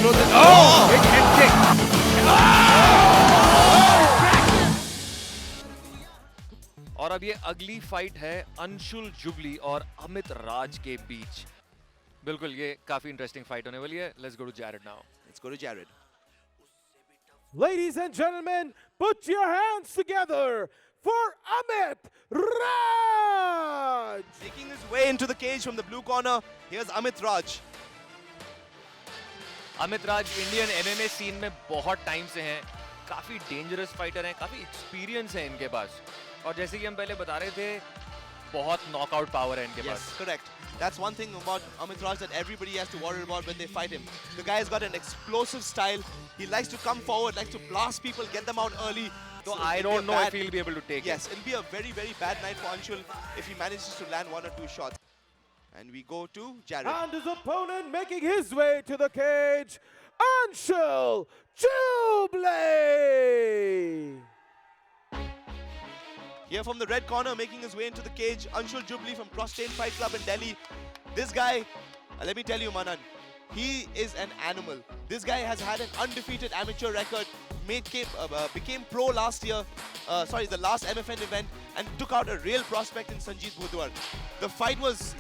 throws it. Oh, big head kick. और अब ये अगली फाइट है अंशुल जुबली और अमित राज के बीच। बिल्कुल ये काफी इंटरेस्टिंग फाइट होने वाली है। Let's go to Jared now. Let's go to Jared. Ladies and gentlemen, put your hands together for Amit Raj. Making his way into the cage from the blue corner, here's Amit Raj. Amit Raj Indian MMA scene में बहुत time से हैं, काफी dangerous fighter हैं, काफी experience है इनके पास। और जैसे कि हम पहले बता रहे थे, बहुत नॉकआउट पावर है इनके Yes, pass. correct. That's one thing about Amit Raj that everybody has to worry about when they fight him. The guy's got an explosive style. He likes to come forward, likes to blast people, get them out early. So So I it'll be a don't know if bad- he'll be able to take Yes, it'll be a very, very bad night for Anshul if he manages to land one or two shots. And we go to Jared. And his opponent making his way to the cage, Anshul Juble. Here from the red corner, making his way into the cage, Anshul Jubli from Prostate Fight Club in Delhi. This guy, let me tell you, Manan, he is an animal. This guy has had an undefeated amateur record, became pro last year, the last MFN event, and took out a real prospect in Sanjeet Bhudwar. The fight is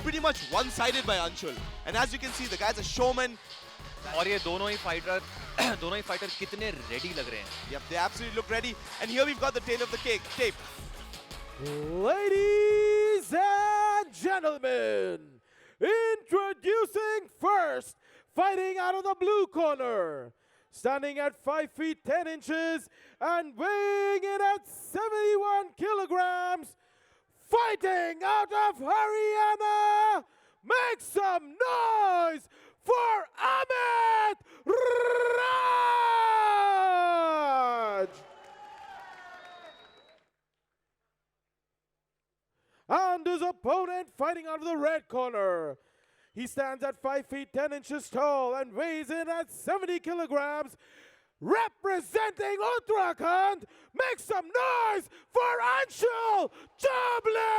pretty much one-sided by Anshul. And as you can see, the guy's a showman. और ये दोनों ही fighter कितने ready लग रहे हैं। Yep, they absolutely look ready. And here we've got the tail of the tape. Ladies and gentlemen, introducing first, fighting out of the blue corner, standing at 5 feet 10 inches and weighing in at 71 kilograms, fighting out of Haryana, make some noise for Amit Raj! And his opponent fighting out of the red corner. He stands at 5 feet 10 inches tall and weighs in at 70 kilograms. Representing Uttarakhand, make some noise for Anshul Juble!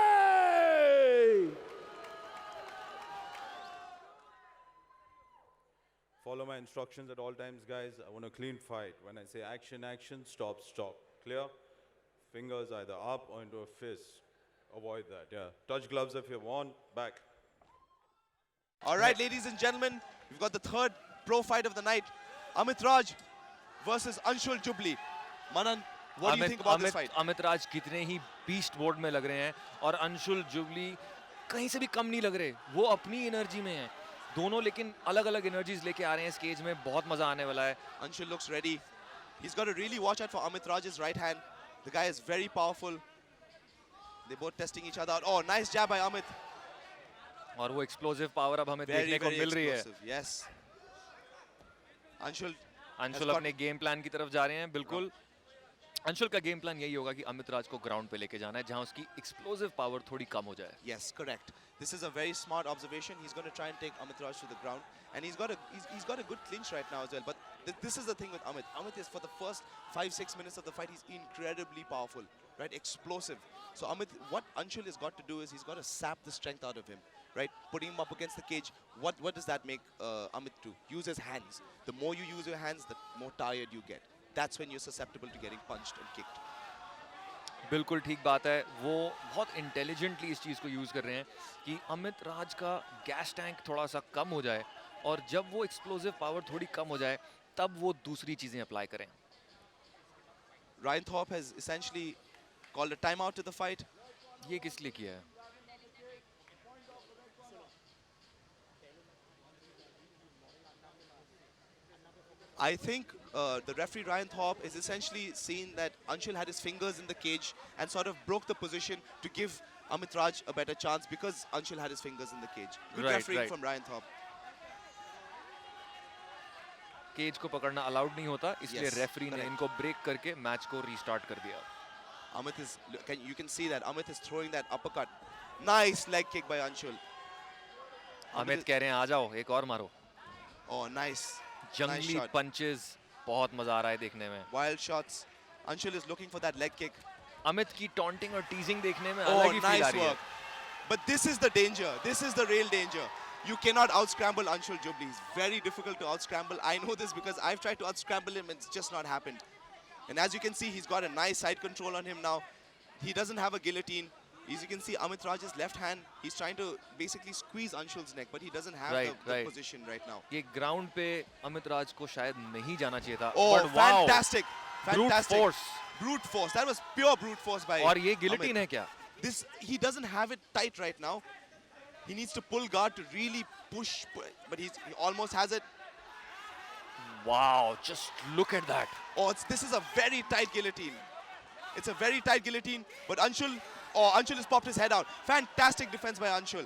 Follow my instructions at all times, guys. I want a clean fight. When I say action, action, stop, stop. Clear? Fingers either up or into a fist. Avoid that, yeah. Touch gloves if you want. Back. All right, ladies and gentlemen, we've got the third pro fight of the night. Amit Raj versus Anshul Jubli. Manan, what do you think about this fight? Amit राज कितने ही beast mode में लग रहे हैं और Anshul jubilee कहीं से भी कम नहीं लग रहे। वो अपनी एनर्जी में हैं। दोनों लेकिन अलग-अलग एनर्जीज लेके आ रहे हैं इस केज में। बहुत मजा आने वाला है। Anshul looks ready. He's got to really watch out for Amit Raj's right hand. The guy is very powerful. They're both testing each other out. Oh, nice jab by Amit. और वो explosive power अब हमें Very, देखने को very मिल रही है। explosive. Yes. Anshul Anshul अपने game plan की तरफ जा रहे हैं। बिल्कुल अंशुल का गेम प्लान यही होगा कि अमित राज को ग्राउंड पे लेके जाना है जहां उसकी एक्सप्लोसिव पावर थोड़ी कम हो जाए। Yes, correct. This is a very smart observation. He's going to try and take Amit Raj to the ground, and he's got a good clinch right now as well. But this is the thing with Amit. Amit is for the first 5-6 minutes of the fight, he's incredibly powerful, right? Explosive. So Amit, what Anshul has got to do is he's got to sap the strength out of him, right? Putting him up against the cage. What does that make Amit do? Use his hands. The more you use your hands, the more tired you get. That's when you're susceptible to getting punched and kicked. बिल्कुल ठीक बात है। वो बहुत intelligently इस चीज़ को use कर रहे हैं कि अमित राज का गैस टैंक थोड़ा सा कम हो जाए और जब वो एक्सप्लोसिव पावर थोड़ी कम हो जाए तब वो दूसरी चीज़ें अप्लाई करें। Ryan Thorpe has essentially called a timeout to the fight. ये किस लिए किया है? I think the referee Ryan Thorpe is essentially seen that Anshul had his fingers in the cage and sort of broke the position to give Amit Raj a better chance because Anshul had his fingers in the cage. Good refereeing from Ryan Thorpe. Cage को पकड़ना allowed नहीं होता, इसलिए Yes, referee ने correct. इनको break करके match को restart कर दिया। Amit is, you can see that Amit is throwing that uppercut. Nice leg kick by Anshul. Amit कह रहे हैं आ जाओ एक और मारो। Oh, nice. Nice जंगली shot. पंचेस बहुत मजा आ रहा है देखने में। Wild shots. Anshul is looking for that leg kick. Amit की टॉन्टिंग और टीजिंग देखने में Oh, अलग ही फील आ nice रही है। work. But this is the danger. This is the real danger. You cannot out-scramble Anshul Jubli. He's very difficult to out-scramble. I know this because I've tried to out-scramble him and it's just not happened. And as you can see, he's got a nice side control on him now. He doesn't have a guillotine. As you can see, Amit Raj's left hand, he's trying to basically squeeze Anshul's neck, but he doesn't have the position right now. ये ground पे अमित राज को शायद नहीं जाना चाहिए था. Oh, but wow, fantastic. brute Fantastic. force. Brute force. That was pure brute force by और ये guillotine Amit. है क्या? This, he doesn't have it tight right now. He needs to pull guard to really push, but he almost has it. Wow, just look at that. Oh, this is a very tight guillotine. It's a very tight guillotine, but Anshul has popped his head out. Fantastic defense by Anshul.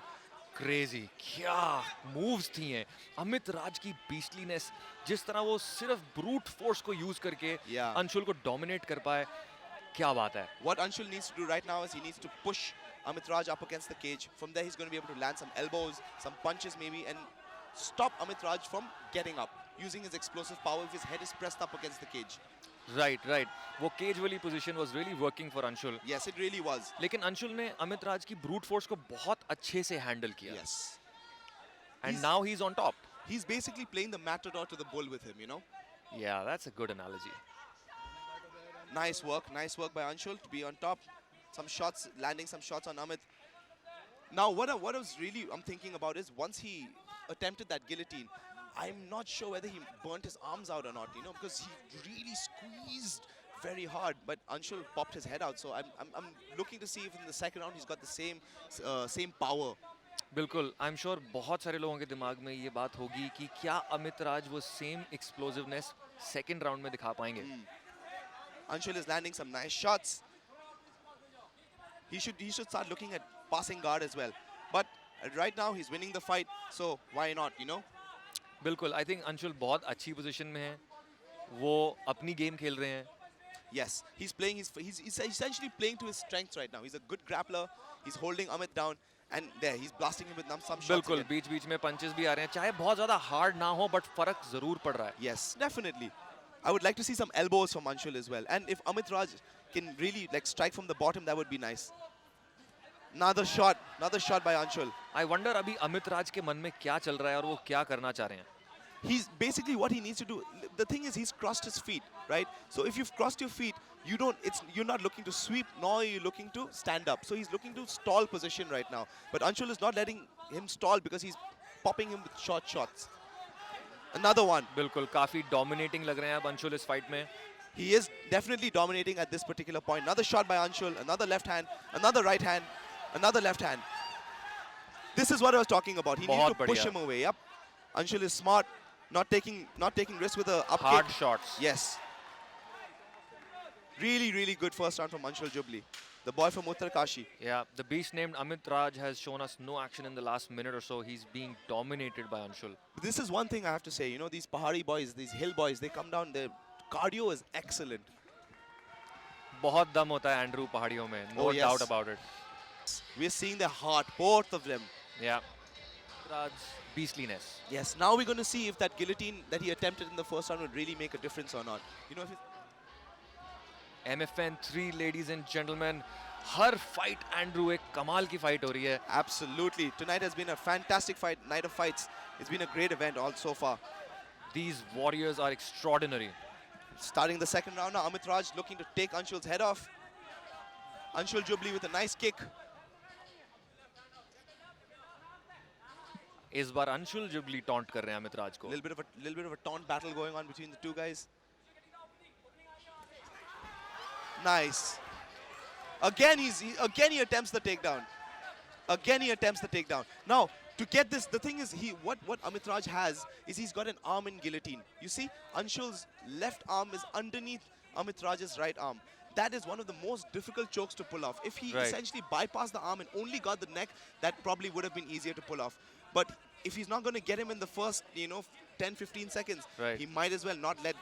Crazy. क्या moves थी हैं. अमित राज की beastliness, जिस तरह वो सिर्फ brute force को use करके Yeah. अंशुल को dominate कर पाए, क्या बात है. What Anshul needs to do right now is he needs to push Amit Raj up against the cage. From there, he's going to be able to land some elbows, some punches maybe, and stop Amit Raj from getting up, using his explosive power if his head is pressed up against the cage. Right. वो cage वाली position was really working for Anshul. Yes, it really was. लेकिन अंशुल ने अमित राज की brute force को बहुत अच्छे से handle किया. Yes. And now he's on top. He's basically playing the matador to the bull with him, you know? Yeah, that's a good analogy. Nice work by Anshul to be on top. Some shots, landing some shots on Amit. Now, what I'm thinking about is once he attempted that guillotine, I'm not sure whether he burnt his arms out or not, you know, because he really squeezed very hard. But Anshul popped his head out, so I'm looking to see if in the second round he's got the same power. बिल्कुल. I'm sure बहुत सारे लोगों के दिमाग में ये बात होगी कि क्या अमित राज वो same explosiveness second round में दिखा पाएंगे. Anshul is landing some nice shots. He should start looking at passing guard as well. But right now he's winning the fight, so why not, you know? बिल्कुल. I think Anshul बहुत अच्छी position में है. वो अपनी game खेल रहे हैं. Yes, he's essentially playing to his strengths right now. He's a good grappler. He's holding Amit down, and there he's blasting him with some shots. बिल्कुल. बीच-बीच में punches भी आ रहे हैं. चाहे बहुत ज़्यादा hard ना हो, but फर्क ज़रूर पड़ रहा है. Yes, definitely. I would like to see some elbows from Anshul as well. And if Amit Raj can really strike from the bottom, that would be nice. Another shot by Anshul. I wonder अभी अमित राज के मन में क्या चल रहा है और वो क्या करना चाह रहे हैं. He's basically what he needs to do. The thing is, he's crossed his feet, right? So if you've crossed your feet, you're not looking to sweep, nor are you looking to stand up. So he's looking to stall position right now. But Anshul is not letting him stall because he's popping him with short shots. Another one. बिल्कुल. काफी dominating लग रहे हैं अब अंशुल इस fight में. He is definitely dominating at this particular point. Another shot by Anshul, another left hand, another right hand, another left hand. This is what I was talking about. He needs to push him away. Yep. Anshul is smart, not taking risks with a up Hard kick. shots. Yes. Really good first round from Anshul Jubli, the boy from Uttarkashi. Yeah, the beast named Amit Raj has shown us no action in the last minute or so. He's being dominated by Anshul. But this is one thing I have to say. You know, these Pahari boys, these hill boys, they come down. Their cardio is excellent. बहुत दम होता है Andrew पहाड़ियों में. No doubt about it. We're seeing their heart, both of them. Yeah. Raj's beastliness. Yes, now we're going to see if that guillotine that he attempted in the first round would really make a difference or not. You know, if MFN 3, ladies and gentlemen. Her fight Andrew एक कमाल की fight हो रही है. Absolutely. Tonight has been a fantastic night of fights. It's been a great event all so far. These warriors are extraordinary. Starting the second round now, Amit Raj looking to take Anshul's head off. Anshul Jubli with a nice kick. इस बार Anshul jubilee taunt कर रहे हैं अमित राज को. Little bit of a taunt battle going on between the two guys. Nice. Again he attempts the takedown. Now, to get this, the thing is, what Amit Raj has is he's got an arm in guillotine. You see, Anshul's left arm is underneath Amit Raj's right arm. That is one of the most difficult chokes to pull off. If he essentially bypassed the arm and only got the neck, that probably would have been easier to pull off. But if he's not going to get him in the first, 10-15 seconds, he might as well let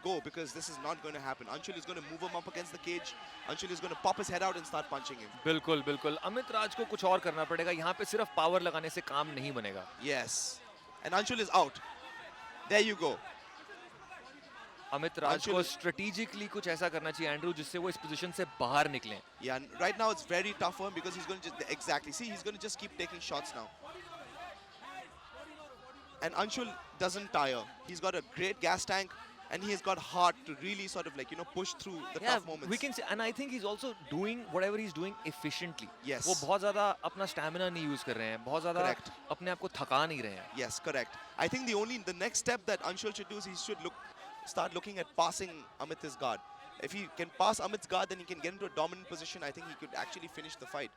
go, because this is not going to happen. Anshul is going to move him up against the cage. Anshul is going to pop his head out and start punching him. बिल्कुल. अमित राज को कुछ और करना पड़ेगा. यहाँ पे सिर्फ power लगाने से काम नहीं बनेगा. Yes. And Anshul is out. There you go. Amit राज को Anshul- स्ट्रेटेजिकली कुछ ऐसा करना चाहिए एंड्रू जिससे वो इस पोजीशन से बाहर निकलें. Yeah, and right now it's very tough for him because he's going to just exactly see he's going to just keep taking shots now. And Anshul doesn't tire. He's got a great gas tank, and he has got heart to really sort of like push through the Yeah, tough moments. we can say, and I think he's also doing whatever he's doing efficiently. Yes. वो बहुत ज़्यादा अपना stamina नहीं use कर रहे हैं, बहुत ज़्यादा Correct. अपने आप को थका नहीं रहे हैं. Yes, correct. I think the next step that Anshul should do is he should start looking at passing Amit's guard. If he can pass Amit's guard, then he can get into a dominant position. I think he could actually finish the fight.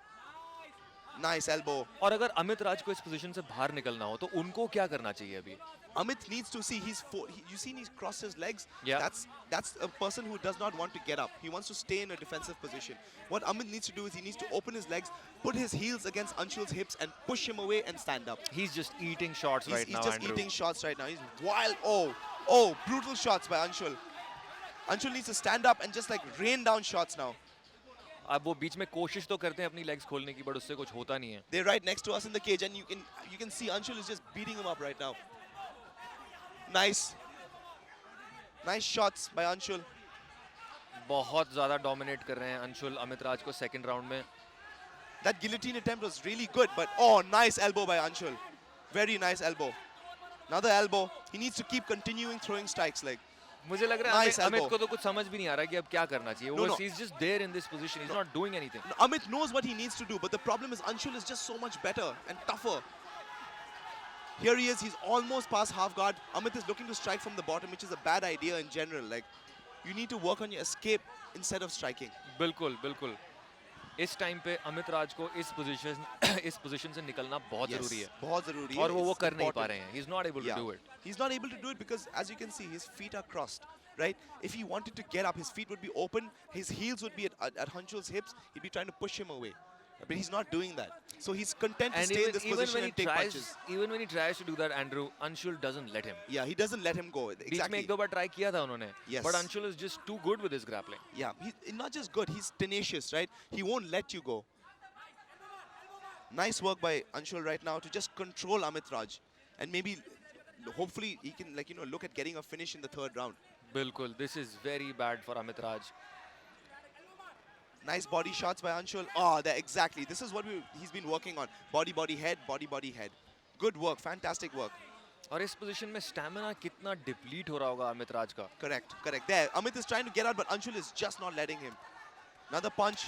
Nice elbow. और अगर अमित राज को इस position से बाहर निकलना हो तो उनको क्या करना चाहिए अभी? Amit needs to see you see he's crossed his legs. Yeah. That's a person who does not want to get up. He wants to stay in a defensive position. What Amit needs to do is he needs to open his legs, put his heels against Anshul's hips, and push him away and stand up. He's just eating shots He's, right he's now, just Andrew. eating shots right now. He's wild. Oh, brutal shots by Anshul. Anshul needs to stand up and just like rain down shots now. अब वो बीच में कोशिश तो करते हैं अपनी legs खोलने की, बट उससे कुछ होता नहीं है. They're right next to us in the cage, and you can see Anshul is just beating him up right now. Nice shots by Anshul. बहुत ज़्यादा डोमिनेट कर रहे हैं अंशुल अमित राज को सेकंड राउंड में. That guillotine attempt was really good, but nice elbow by Anshul. Very nice elbow. Another elbow. He needs to keep continuing throwing strikes like. मुझे लग रहा है Nice अमित elbow. को तो कुछ समझ भी नहीं आ रहा कि अब क्या करना चाहिए. No, वो no. he's just there in this position. He's not doing anything. Amit knows what he needs to do, but the problem is Anshul is just so much better and tougher. Here he is, he's almost past half guard. Amit is looking to strike from the bottom, which is a bad idea in general. Like, you need to work on your escape instead of striking. बिल्कुल बिल्कुल. इस time पे अमित राज को इस position से निकलना बहुत जरूरी है. बहुत ज़रूरी है. और वो It's कर नहीं पा important. रहे हैं. He's not able to Yeah. do it. He's not able to do it because, as you can see, his feet are crossed, right? If he wanted to get up, his feet would be open, his heels would be at Anshul's hips, he'd be trying to push him away. But he's not doing that. So he's content to And stay in this even position when he and take tries, punches. even when he tries to do that, Andrew, Anshul doesn't let him. Yeah, he doesn't let him go. बीच में Exactly. एक दो बार try किया था उन्होंने. Yes. But Anshul is just too good with his grappling. Yeah, he's not just good, he's tenacious, right? He won't let you go. Nice work by Anshul right now to just control Amit Raj. And maybe, hopefully, he can look at getting a finish in the third round. बिल्कुल. This is very bad for Amit Raj. Nice body shots by Anshul. Exactly. This is what he's been working on. Body, head, body, head. Good work, fantastic work. और इस position में stamina कितना deplete हो रहा होगा अमित राज का. Correct. There, Amit is trying to get out, but Anshul is just not letting him. Another punch.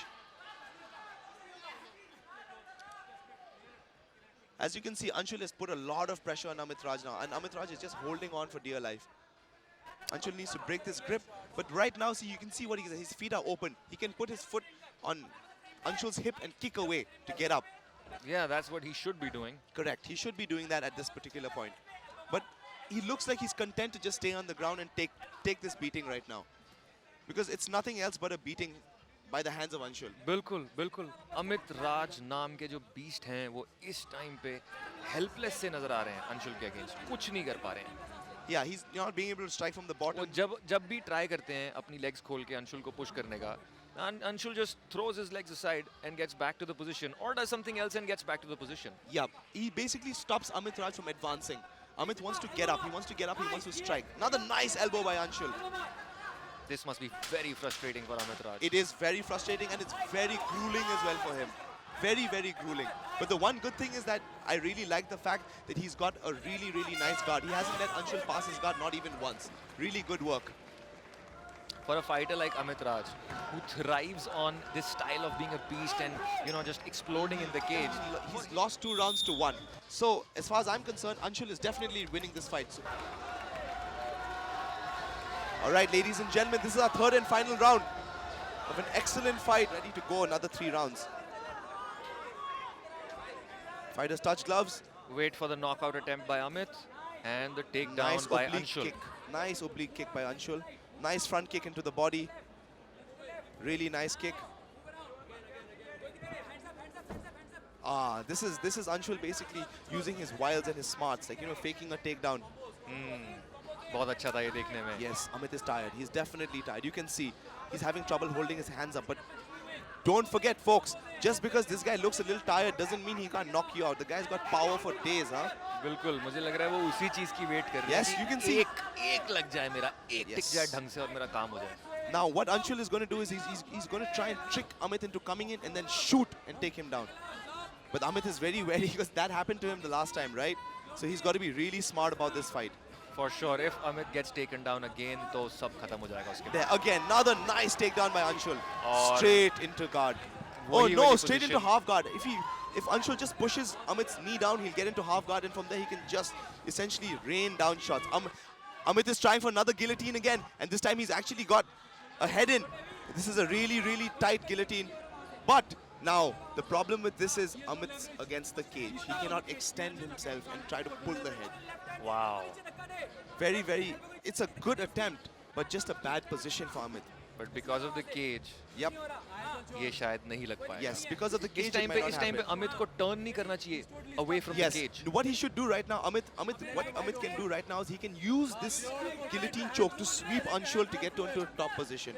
As you can see, Anshul has put a lot of pressure on Amit Raj now, and Amit Raj is just holding on for dear life. Anshul needs to break this grip, but right now, see, you can see what his feet are open. He can put his foot on Anshul's hip and kick away to get up. Yeah, that's what he should be doing. Correct. He should be doing that at this particular point. But he looks like he's content to just stay on the ground and take this beating right now. Because it's nothing else but a beating by the hands of Anshul. बिल्कुल बिल्कुल. अमित राज नाम के जो beast हैं वो इस time पे helpless से नजर आ रहे हैं अंशुल के अगेंस्ट. कुछ नहीं कर पा रहे हैं. Yeah, he's not being able to strike from the वो bottom. जब भी ट्राई करते हैं अपनी लेग्स खोल के अंशुल को पुश करने का, Anshul just throws his legs aside and gets back to the position, or does something else and gets back to the position. Yeah, he basically stops Amit Raj from advancing. Amit wants to get up, he wants to strike. Another nice elbow by Anshul. This must be very frustrating for Amit Raj. It is very frustrating and it's very grueling as well for him. Very, very grueling. But the one good thing is that I really like the fact that he's got a really, really nice guard. He hasn't let Anshul pass his guard, not even once. Really good work. For a fighter like Amit Raj, who thrives on this style of being a beast and, just exploding in the cage. He's lost 2 rounds to 1. So, as far as I'm concerned, Anshul is definitely winning this fight. So, all right, ladies and gentlemen, this is our third and final round of an excellent fight. Ready to go another 3 rounds. Fighters touch gloves. Wait for the knockout attempt by Amit and the takedown Nice by oblique Anshul. kick. Nice oblique kick by Anshul. Nice front kick into the body. Really nice kick. This is Anshul basically using his wiles and his smarts, faking a takedown. बहुत अच्छा था ये देखने में. Yes, Amit is tired. He's definitely tired. You can see he's having trouble holding his hands up. But don't forget, folks, just because this guy looks a little tired doesn't mean he can't knock you out. The guy's got power for days, huh? बिल्कुल मुझे लग रहा है वो उसी चीज की wait कर रहा है Yes, कि you can see. एक लग जाए मेरा एक टिक Yes. जाए ढंग से और मेरा काम हो जाए. Now, what Anshul is going to do is he's going to try and trick Amit into coming in and then shoot and take him down. But Amit is very wary because that happened to him the last time, right? So he's got to be really smart about this fight. For sure, if Amit gets taken down again, तो सब खत्म हो जाएगा उसके बाद. There again, another nice takedown by Anshul. और Straight into guard. Oh वही no, वाली straight into position. half guard. If Anshul just pushes Amit's knee down, he'll get into half guard, and from there he can just essentially rain down shots. Amit is trying for another guillotine again, and this time he's actually got a head in. This is a really, really tight guillotine. But now, the problem with this is Amit's against the cage. He cannot extend himself and try to pull the head. Wow. Very, very, it's a good attempt, but just a bad position for Amit. But because of the cage, Yep, ये शायद नहीं लग पाएगा. yes, because of the cage, इस time it पे might इस not time पे happen. Amit को टर्न नहीं करना चाहिए away from Yes, the cage. what he should do right now, what Amit can do right now is he can use this guillotine choke to sweep Anshul to get into a top position.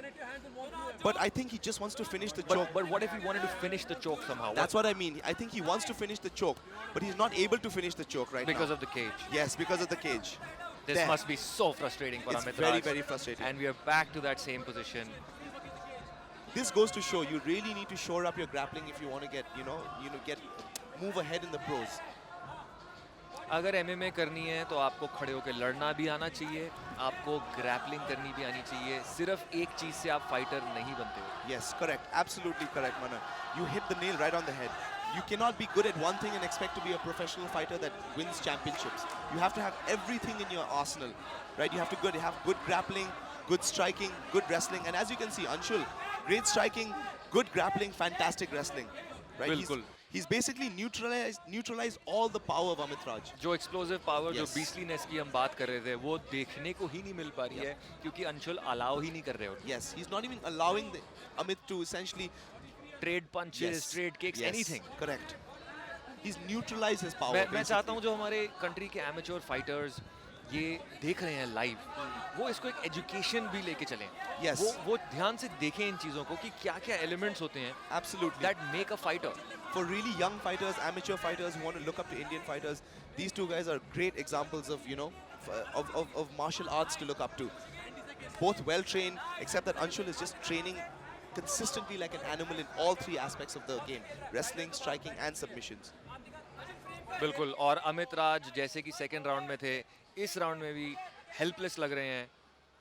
But I think he just wants to finish the choke. But what if he wanted to finish the choke somehow? That's what I mean. I think he wants to finish the choke, but he's not able to finish the choke right because now. of the cage. Yes, because of the cage. This There. must be so frustrating for It's Amit very, Raj. very frustrating. And we are back to that same position. This goes to show you really need to shore up your grappling if you want to get, move ahead in the pros. अगर MMA करनी है तो आपको खड़े होकर लड़ना भी आना चाहिए, आपको ग्रैपलिंग करनी भी आनी चाहिए. सिर्फ एक चीज से आप फाइटर नहीं बनते हो. Yes, correct. Absolutely correct, Manan. You hit the nail right on the head. You cannot be good at one thing and expect to be a professional fighter that wins championships. You have to have everything in your arsenal, right? You have to have good grappling, good striking, good wrestling. And as you can see, Anshul, great striking, good grappling, fantastic wrestling, right? बिल्कुल. He's basically neutralized all the power of Amit Raj. जो explosive power, जो Yes. बीस्टलीनेस की हम बात कर रहे थे, वो देखने को ही नहीं मिल पा रही है क्योंकि अंशुल अलाउ ही नहीं कर रहे हो. Yes, he's not even allowing Amit to essentially trade punches, trade kicks, anything. Correct. He's neutralized his power. मैं basically. चाहता हूँ जो हमारे कंट्री के एमेच्योर फाइटर्स ये देख रहे हैं लाइव, वो इसको एक एजुकेशन भी लेके चलें. Yes. वो ध्यान से देखें इन चीज़ों को कि क्या-क्या एलिमेंट्स होते हैं Absolutely. that make a fighter. For really young fighters, amateur fighters who want to look up to Indian fighters, these two guys are great examples of, of martial arts to look up to. Both well trained, except that Anshul is just training consistently like an animal in all three aspects of the game: wrestling, striking, and submissions. बिल्कुल. और अमित राज जैसे कि second round में थे, इस round में भी helpless लग रहे हैं,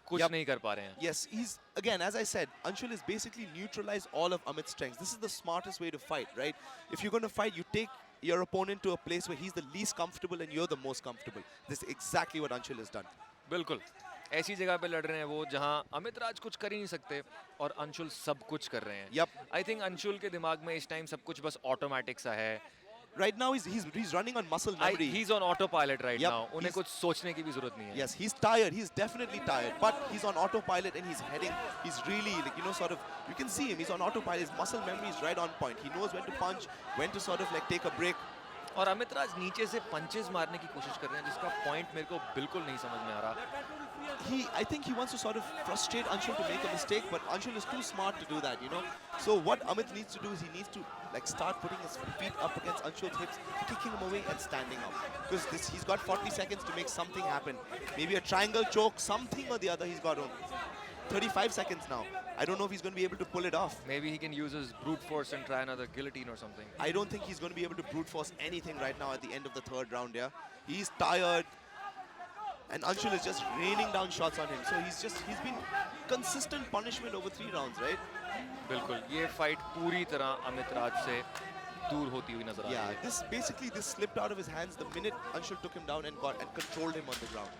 कुछ Yup. नहीं कर पा रहे हैं. Yes, he's again, as I said, Anshul is basically neutralized all of Amit's strengths. This is the smartest way to fight, right? If you're going to fight, you take your opponent to a place where he's the least comfortable and you're the most comfortable. This is exactly what Anshul has done. बिल्कुल. ऐसी जगह पे लड़ रहे हैं वो जहां अमित राज कुछ कर ही नहीं सकते और अंशुल सब कुछ कर रहे हैं. Yup. आई थिंक अंशुल के दिमाग में इस टाइम सब कुछ बस ऑटोमेटिक सा है. Right now, he's running on muscle memory. He's on autopilot right Yup, now. उन्हें he's- कुछ सोचने की भी जरूरत नहीं है. Yes, he's tired. He's definitely tired. But he's on autopilot and he's heading. He's really, you can see him. He's on autopilot. His muscle memory is right on point. He knows when to punch, when to take a break. और अमित राज नीचे से punches मारने की कोशिश कर रहे हैं जिसका पॉइंट मेरे को बिल्कुल नहीं समझ में आ रहा. I think he wants to frustrate Anshul to make a mistake, but Anshul is too smart to do that, So what Amit needs to do is he needs to start putting his feet up against Anshul's hips, kicking him away and standing up. Because he's got 40 seconds to make something happen. Maybe a triangle choke, something or the other he's got 35 seconds now. I don't know if he's going to be able to pull it off. Maybe he can use his brute force and try another guillotine or something. I don't think he's going to be able to brute force anything right now at the end of the third round, yeah. He's tired. And Anshul is just raining down shots on him. So he's been consistent punishment over 3 rounds, right? बिल्कुल. ये fight पूरी तरह अमित राज से दूर होती हुई नजर आ रही Yeah, है. this slipped out of his hands the minute Anshul took him down and controlled him on the ground.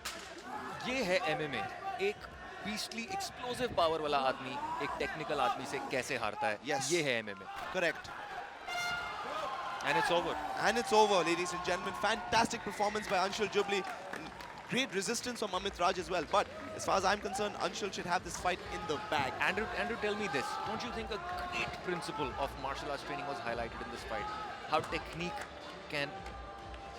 ये है MMA. एक बीस्टली एक्सप्लोसिव पावर वाला आदमी एक टेक्निकल आदमी से कैसे हारता है. Yes. ये है MMA. Correct. And it's over. And it's over, ladies and gentlemen. Fantastic performance by Anshul Jubli. Great resistance from Amit Raj as well. But as far as I'm concerned, Anshul should have this fight in the bag. Andrew, tell me this. Don't you think a great principle of martial arts training was highlighted in this fight? How technique can...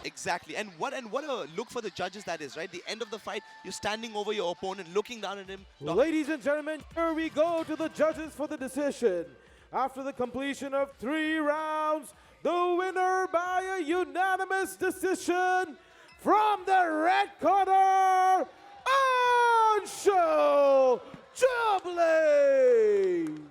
Exactly. And what a look for the judges that is, right? The end of the fight, you're standing over your opponent, looking down at him. Ladies and gentlemen, here we go to the judges for the decision. After the completion of 3 rounds, the winner by a unanimous decision from the red corner, Anshul Jubilee.